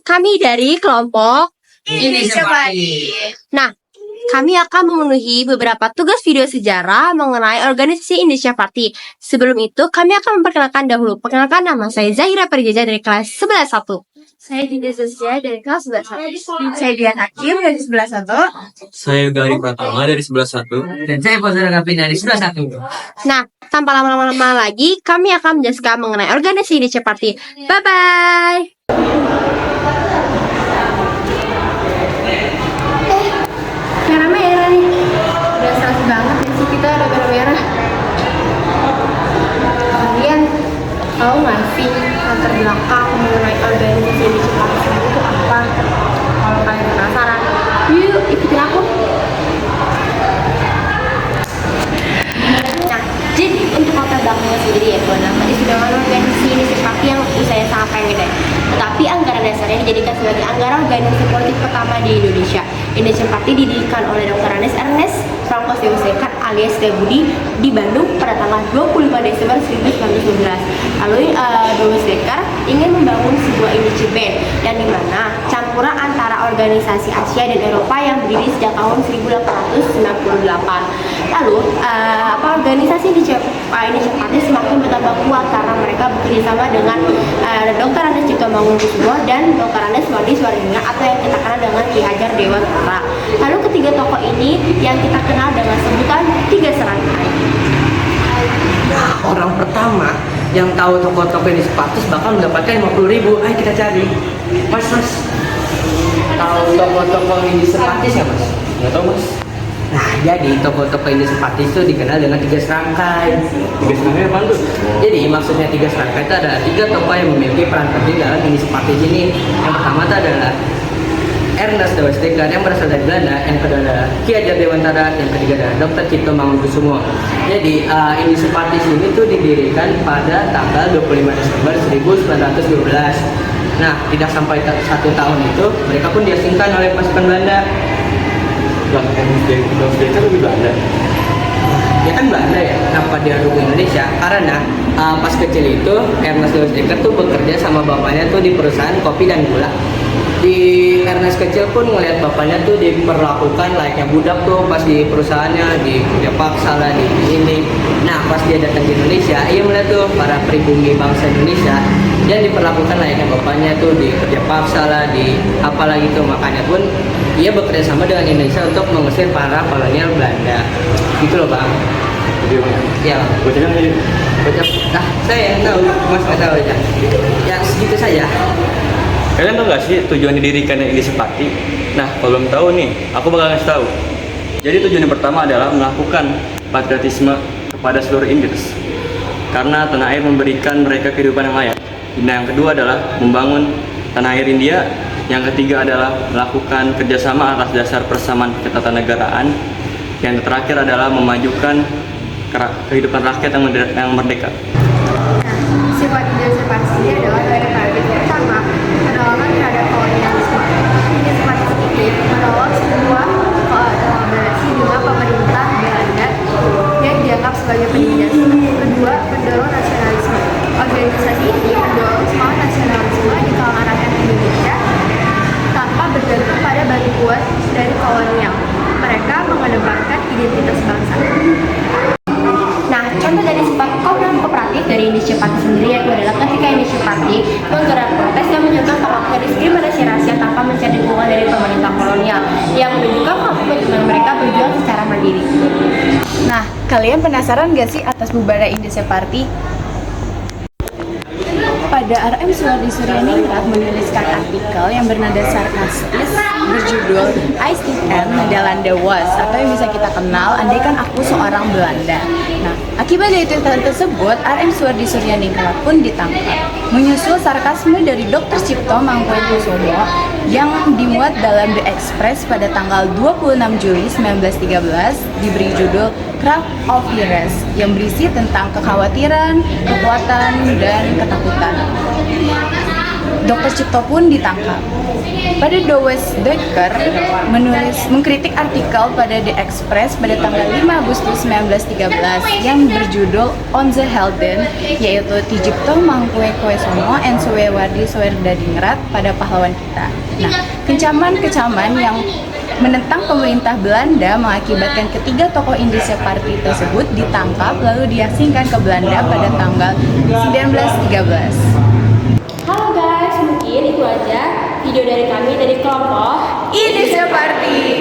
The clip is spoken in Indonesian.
kami dari kelompok Indonesia Party. Nah, kami akan memenuhi beberapa tugas video sejarah mengenai organisasi Indonesia Party. Sebelum itu, kami akan memperkenalkan dahulu. Perkenalkan, nama saya Zahira Perjeja dari kelas 11-1. Saya Dinda Zazia dari kelas 11-1. Saya Dian Hakim dari 11-1. Saya Gali Pratama dari 11-1. Dan saya Fauzan Kapin dari 11-1. Nah, tanpa lama-lama lagi, kami akan menjelaskan mengenai organisasi Indonesia Party. Bye-bye! Merah-merah nih. Udah stres banget ya sih kita ada merah-merah. Kalian tahu nggak sih latar belakang mengenai organisasi Indonesia Party itu apa? Kalau kalian penasaran, yuk ikutin aku. Nah, jadi untuk latar belakangnya sendiri ya teman-teman, tadi sudah organisasi Indonesia Party yang usianya sangat pendek. Tetapi anggaran dasarnya dijadikan sebagai anggaran organisasi politik pertama di Indonesia. Indonesia Party didirikan oleh Dr. Ernest Frankos Dewasekar alias Gabudi di Bandung pada tanggal 25 Desember 1912. Lalu Dewasekar ingin membangun sebuah industri band yang dimana campuran antara organisasi Asia dan Eropa yang berdiri sejak tahun 1898. Lalu organisasi Indonesia Party semakin bertambah kuat karena mereka bekerja sama dengan Dr. Andes Cipto Mangunkusumo dan Dr. Andes Wadi Swaringa atau yang kita kenal dengan Ki Hajar Dewantara. Lalu ketiga tokoh ini yang kita kenal dengan sebutan Tiga Serangkai. Nah, orang pertama yang tahu tokoh-tokoh Indonesia Party bakal mendapatkan 50.000. Ayo kita cari. Mas, tahu tokoh-tokoh Indonesia Party siapa, Mas? Nggak tahu, Mas. Nah, jadi tokoh-tokoh Indonesia Party itu dikenal dengan Tiga Serangkai. Tiga serangkai apa tuh? Jadi maksudnya Tiga Serangkai itu ada tiga tokoh yang memiliki peran penting dalam Indonesia Party ini. Yang pertama itu adalah Ernest Dewasekar yang berasal dari Belanda, yang kedua adalah Ki Hajar Dewantara, yang ketiga adalah Dr. Cipto Mangunkusumo. Jadi Indonesia Party ini tuh didirikan pada tanggal 25 Desember 1912. Nah, tidak sampai 1 tahun itu mereka pun diasingkan oleh pasukan Belanda. Dewasekar lebih Belanda. Ya kan Belanda ya, kenapa dia dukung Indonesia? Karena pas kecil itu Ernest Dewasekar tuh bekerja sama bapaknya tuh di perusahaan kopi dan gula. Di Ernest kecil pun ngelihat bapaknya tuh diperlakukan layaknya budak tuh pas di perusahaannya, di kerja paksa lah, di ini. Nah, pas dia datang di Indonesia, ia melihat tuh para pribumi bangsa Indonesia yang diperlakukan layaknya bapaknya tuh di kerja paksa lah, di apalagi tuh. Makanya pun ia bekerja sama dengan Indonesia untuk mengusir para kolonial Belanda. Gitu loh, Bang. Jadi Bang. Ya, Bocahnya jadi bocah. Nah, saya yang tahu, Mas nggak tahu aja. Ya, segitu saja. kalian tahu nggak sih tujuan didirikannya Indonesia Party? Nah, kalau belum tahu nih, aku bakal ngasih tahu. Jadi tujuan yang pertama adalah melakukan patriotisme kepada seluruh Inggris, karena tanah air memberikan mereka kehidupan yang layak. Nah, yang kedua adalah membangun tanah air India. Yang ketiga adalah melakukan kerjasama atas dasar persamaan ketatanegaraan. Yang terakhir adalah memajukan kehidupan rakyat yang merdeka. Sifat Indonesia Party adalah dari paradigma pertama, penolakan terhadap kolonialisme. Indonesia Party itu menolak sebuah kolaborasi dengan pemerintah Belanda yang dianggap sebagai penindas. Kedua, mendorong nasionalisme. Organisasi ini mendorong semangat nasionalisme di kalangan rakyat Indonesia tanpa bergantung pada bantuan dari kolonial. Mereka mengedepankan identitas bangsa. Nah, contoh dari sifat kooperatif dari Indonesia Party sendiri yaitu adalah ketika Indonesia Party menggerak protes dan menyuarakan melakukan diskriminasi rasial tanpa mencari dukungan dari pemerintah kolonial yang menunjukkan komitmen mereka berjuang secara mandiri. Nah, kalian penasaran gak sih atas bubarnya Indonesia Party? Pada RM Suwardi Suryaningrat menuliskan artikel yang bernada sarkastis berjudul I Still Am Nederlander Was, atau yang bisa kita kenal andaikan aku seorang Belanda. Nah, akibat dari tuntutan tersebut, RM Suwardi Suryaningrat pun ditangkap. Menyusul sarkasme dari Dr. Cipto Mangunkusumo yang dimuat dalam The Express pada tanggal 26 Juli 1913 diberi judul Craft of Heroes yang berisi tentang kekhawatiran, kekuatan, dan ketakutan. Dr. Cipto pun ditangkap. Pada Douwes Dekker mengkritik artikel pada The Express pada tanggal 5 Agustus 1913 yang berjudul On the Helden, yaitu Tijipto Mangkue Koesomo and Suwewardi Suwerdadingrat pada pahlawan kita. Nah, kecaman-kecaman yang menentang pemerintah Belanda mengakibatkan ketiga tokoh Indische Party tersebut ditangkap lalu diasingkan ke Belanda pada tanggal 1913. Halo guys, mungkin itu aja video dari kami dari kelompok Indische Party.